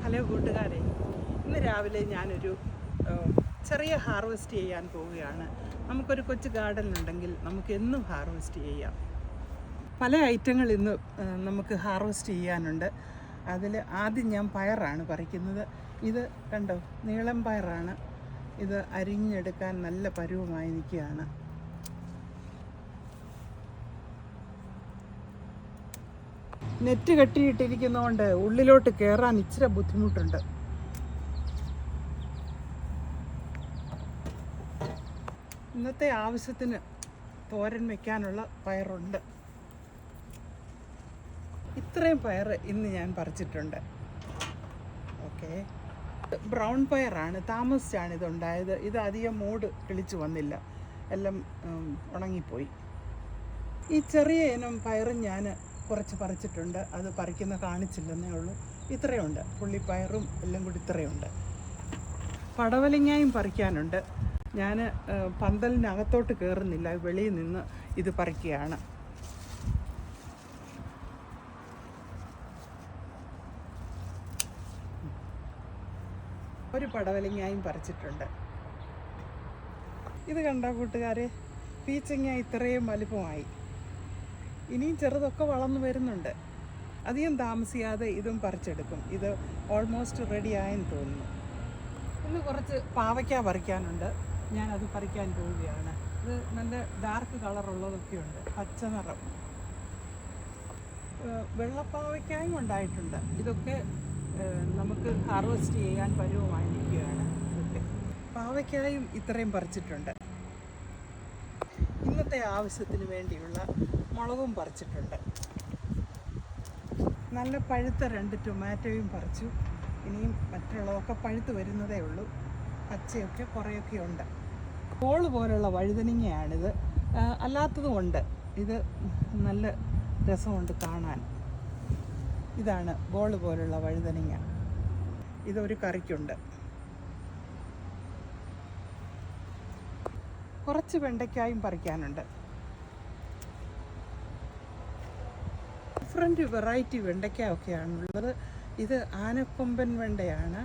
Hello കൂട്ടുകാരെ, ഇന്ന് രാവിലെ ഞാനൊരു ചെറിയ ഹാർവെസ്റ്റ് ചെയ്യാൻ പോവുകയാണ്. നമുക്കൊരു കൊച്ചു ഗാർഡൻ ഉണ്ടെങ്കിൽ നമുക്ക് എന്നും ഹാർവെസ്റ്റ് ചെയ്യാം. പല ഐറ്റങ്ങൾ ഇന്ന് നമുക്ക് ഹാർവെസ്റ്റ് ചെയ്യാനുണ്ട്. അതിൽ ആദ്യം ഞാൻ പയറാണ് പറിക്കുന്നത്. ഇത് കണ്ടോ, നീളം പയറാണ്. ഇത് അരിഞ്ഞെടുക്കാൻ നല്ല പരുവമായി നിൽക്കുകയാണ്. നെറ്റ് കെട്ടിയിട്ടിരിക്കുന്നതുകൊണ്ട് ഉള്ളിലോട്ട് കയറാൻ ഇച്ചിരി ബുദ്ധിമുട്ടുണ്ട്. ഇന്നത്തെ ആവശ്യത്തിന് തോരൻ വയ്ക്കാനുള്ള പയറുണ്ട്. ഇത്രയും പയർ ഇന്ന് ഞാൻ പറിച്ചിട്ടുണ്ട്. Okay, brown പയറാണ്. താമസിച്ചാണ് ഇതുണ്ടായത്. ഇത് അധികം മൂട് കിളിച്ചു വന്നില്ല, എല്ലാം ഉണങ്ങിപ്പോയി. ഈ ചെറിയ ഇനം പയറും ഞാൻ കുറച്ച് പറിച്ചിട്ടുണ്ട്. അത് പറിക്കുന്ന കാണിച്ചില്ലെന്നേ ഉള്ളൂ. ഇത്രയുണ്ട്, പുള്ളിപ്പയറും എല്ലാം കൂടി ഇത്രയുണ്ട്. പടവലങ്ങായും പറിക്കാനുണ്ട്. ഞാൻ പന്തലിനകത്തോട്ട് കയറുന്നില്ല, വെളിയിൽ നിന്ന് ഇത് പറിക്കുകയാണ്. ഒരു പടവലങ്ങായും പറിച്ചിട്ടുണ്ട്. ഇത് കണ്ട കൂട്ടുകാരെ, പീച്ചങ്ങ ഇത്രയും വലുപ്പമായി. ഇനിയും ചെറുതൊക്കെ വളർന്നു വരുന്നുണ്ട്. അധികം താമസിയാതെ ഇതും പറിച്ചെടുക്കും. ഇത് ഓൾമോസ്റ്റ് റെഡി ആയെന്ന് തോന്നുന്നു. ഇന്ന് കുറച്ച് പാവയ്ക്ക പറിക്കാനുണ്ട്. ഞാനത് പറിക്കാൻ പോവുകയാണ്. ഇത് നല്ല ഡാർക്ക് കളറുള്ളതൊക്കെയുണ്ട്, പച്ച നിറം. വെള്ളപ്പാവയ്ക്കായും ഉണ്ടായിട്ടുണ്ട്. ഇതൊക്കെ നമുക്ക് ഹാർവെസ്റ്റ് ചെയ്യാൻ പരുവമായി നിൽക്കുകയാണ്. ഇതൊക്കെ പാവയ്ക്കായും ഇത്രയും പറിച്ചിട്ടുണ്ട്. ഇന്നത്തെ ആവശ്യത്തിന് വേണ്ടിയുള്ള മുളകും പറിച്ചിട്ടുണ്ട്. നല്ല പഴുത്ത 2 ടൊമാറ്റോയും പറിച്ചു. ഇനിയും മറ്റുള്ളതൊക്കെ പഴുത്ത് വരുന്നതേ ഉള്ളൂ. പച്ചയൊക്കെ കുറേയൊക്കെ ഉണ്ട്. ബോൾ പോലുള്ള വഴുതനങ്ങയാണിത്. അല്ലാത്തതുമുണ്ട്. ഇത് നല്ല രസമുണ്ട് കാണാൻ. ഇതാണ് ബോൾ പോലുള്ള വഴുതനങ്ങ. ഇതൊരു കറിക്കുണ്ട്. കുറച്ച് വെണ്ടയ്ക്കായും പറിക്കാനുണ്ട്. Different variety വെണ്ടയ്ക്കയൊക്കെയാണുള്ളത്. ഇത് ആനക്കൊമ്പൻ വെണ്ടയാണ്,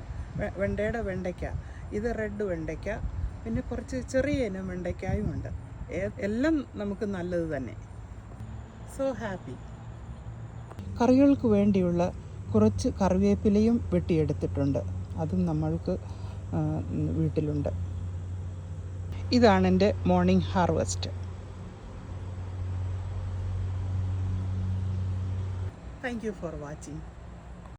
വെണ്ടയുടെ വെണ്ടയ്ക്ക. ഇത് റെഡ് വെണ്ടയ്ക്ക, പിന്നെ കുറച്ച് ചെറിയ ഇനം വെണ്ടയ്ക്കായും ഉണ്ട്. എല്ലാം നമുക്ക് നല്ലത് തന്നെ. So happy. കറികൾക്ക് വേണ്ടിയുള്ള കുറച്ച് കറിവേപ്പിലയും വെട്ടിയെടുത്തിട്ടുണ്ട്. അതും നമ്മൾക്ക് വീട്ടിലുണ്ട്. ഇതാണ് എൻ്റെ morning harvest. Thank you for watching.